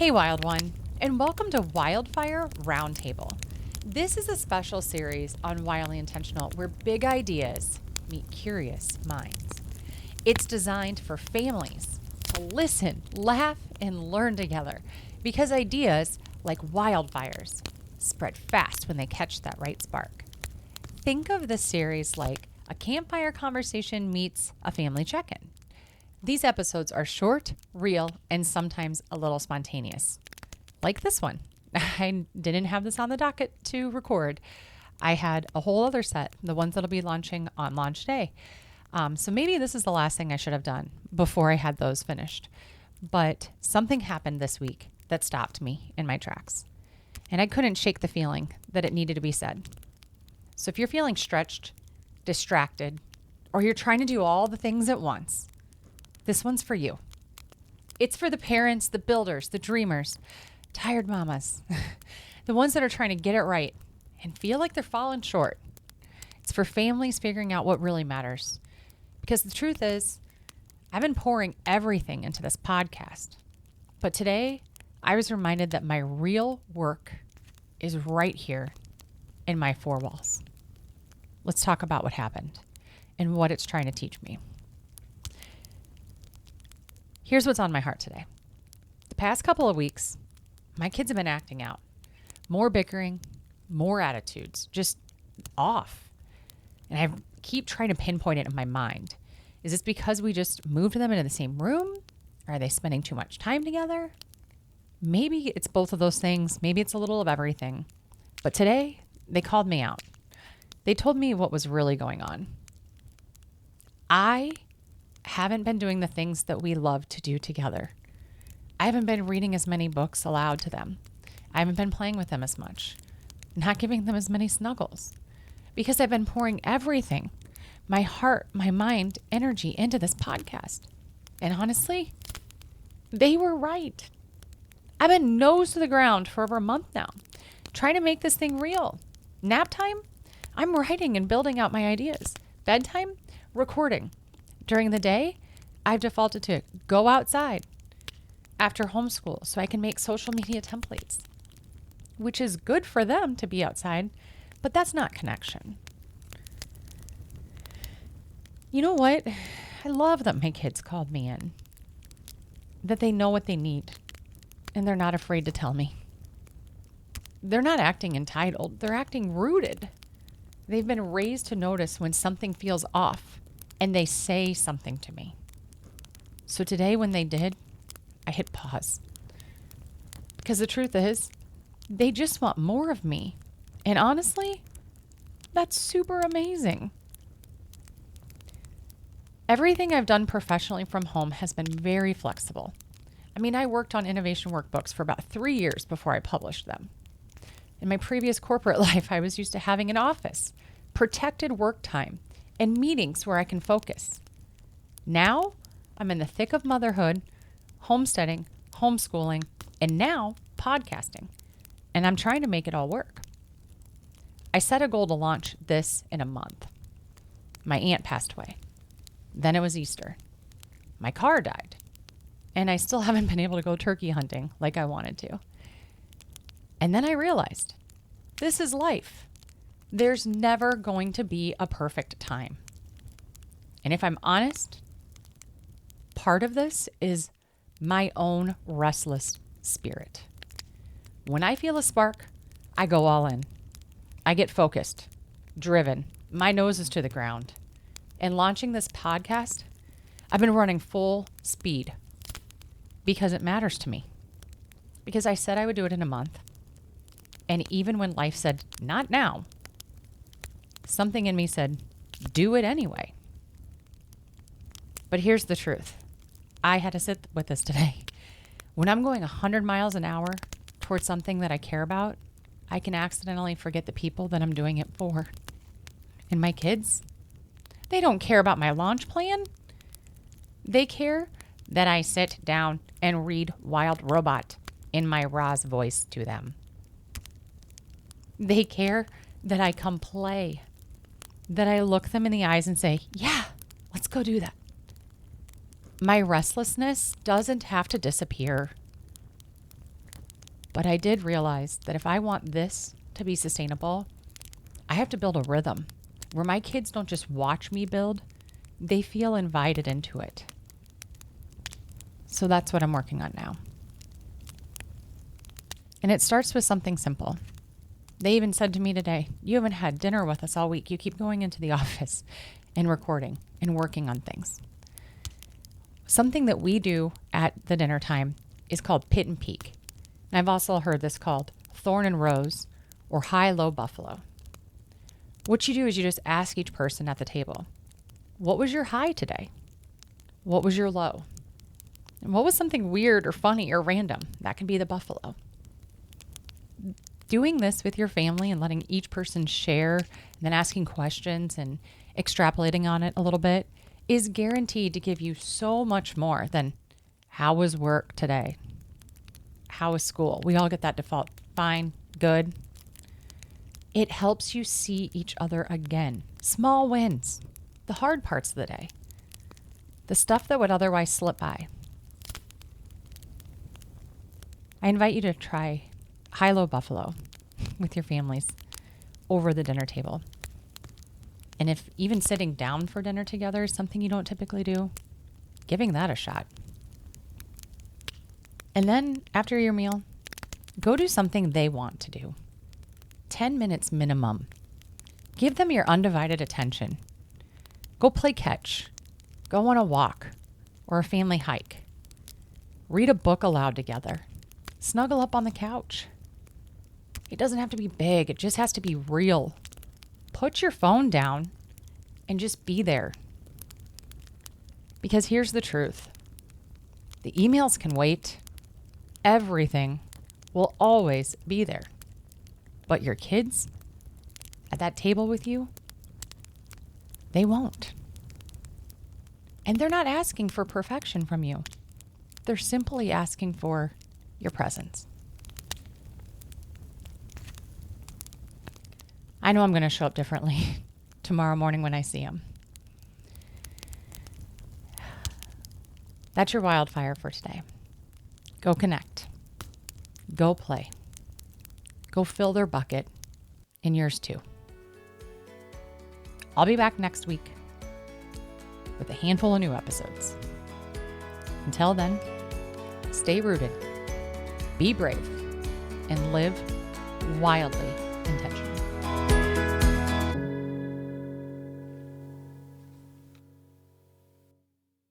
Hey, Wild One, and welcome to Wildfire Roundtable. This is a special series on Wildly Intentional where big ideas meet curious minds. It's designed for families to listen, laugh, and learn together because ideas, like wildfires, spread fast when they catch that right spark. Think of this series like a campfire conversation meets a family check-in. These episodes are short, real, and sometimes a little spontaneous. Like this one. I didn't have this on the docket to record. I had a whole other set, the ones that'll be launching on launch day. So maybe this is the last thing I should have done before I had those finished. But something happened this week that stopped me in my tracks. And I couldn't shake the feeling that it needed to be said. So if you're feeling stretched, distracted, or you're trying to do all the things at once, this one's for you. It's for the parents, the builders, the dreamers, tired mamas, the ones that are trying to get it right and feel like they're falling short. It's for families figuring out what really matters. Because the truth is, I've been pouring everything into this podcast. But today, I was reminded that my real work is right here in my four walls. Let's talk about what happened and what it's trying to teach me. Here's what's on my heart today. The past couple of weeks, my kids have been acting out. More bickering, more attitudes, just off. And I keep trying to pinpoint it in my mind. Is this because we just moved them into the same room? Are they spending too much time together? Maybe it's both of those things. Maybe it's a little of everything. But today, they called me out. They told me what was really going on. I haven't been doing the things that we love to do together. I haven't been reading as many books aloud to them. I haven't been playing with them as much, not giving them as many snuggles, because I've been pouring everything, my heart, my mind, energy into this podcast. And honestly, they were right. I've been nose to the ground for over a month now, trying to make this thing real. Nap time, I'm writing and building out my ideas. Bedtime, recording. During the day, I've defaulted to go outside after homeschool so I can make social media templates, which is good for them to be outside, but that's not connection. You know what? I love that my kids called me in, that they know what they need, and they're not afraid to tell me. They're not acting entitled. They're acting rooted. They've been raised to notice when something feels off, and they say something to me. So today when they did, I hit pause. Because the truth is, they just want more of me. And honestly, that's super amazing. Everything I've done professionally from home has been very flexible. I mean, I worked on innovation workbooks for about 3 years before I published them. In my previous corporate life, I was used to having an office, protected work time, and meetings where I can focus. Now, I'm in the thick of motherhood, homesteading, homeschooling, and now podcasting. And I'm trying to make it all work. I set a goal to launch this in a month. My aunt passed away. Then it was Easter. My car died. And I still haven't been able to go turkey hunting like I wanted to. And then I realized, this is life. There's never going to be a perfect time. And if I'm honest, part of this is my own restless spirit. When I feel a spark, I go all in. I get focused, driven, my nose is to the ground. And launching this podcast, I've been running full speed because it matters to me. Because I said I would do it in a month. And even when life said, not now, something in me said, do it anyway. But here's the truth. I had to sit with this today. When I'm going 100 miles an hour towards something that I care about, I can accidentally forget the people that I'm doing it for. And my kids, they don't care about my launch plan. They care that I sit down and read Wild Robot in my Roz voice to them. They care that I come play, that I look them in the eyes and say, yeah, let's go do that. My restlessness doesn't have to disappear. But I did realize that if I want this to be sustainable, I have to build a rhythm where my kids don't just watch me build, they feel invited into it. So that's what I'm working on now. And it starts with something simple. They even said to me today, you haven't had dinner with us all week. You keep going into the office and recording and working on things. Something that we do at the dinner time is called pit and peak. And I've also heard this called thorn and rose or high-low buffalo. What you do is you just ask each person at the table, what was your high today? What was your low? And what was something weird or funny or random? That can be the buffalo. Doing this with your family and letting each person share and then asking questions and extrapolating on it a little bit is guaranteed to give you so much more than how was work today? How was school? We all get that default. Fine, good. It helps you see each other again. Small wins. The hard parts of the day. The stuff that would otherwise slip by. I invite you to try high-low buffalo with your families over the dinner table. And if even sitting down for dinner together is something you don't typically do, giving that a shot. And then after your meal, go do something they want to do. 10 minutes minimum. Give them your undivided attention. Go play catch. Go on a walk or a family hike. Read a book aloud together. Snuggle up on the couch. It doesn't have to be big. It just has to be real. Put your phone down and just be there. Because here's the truth. The emails can wait. Everything will always be there. But your kids at that table with you, they won't. And they're not asking for perfection from you. They're simply asking for your presence. I know I'm going to show up differently tomorrow morning when I see them. That's your wildfire for today. Go connect. Go play. Go fill their bucket and yours too. I'll be back next week with a handful of new episodes. Until then, stay rooted, be brave, and live wildly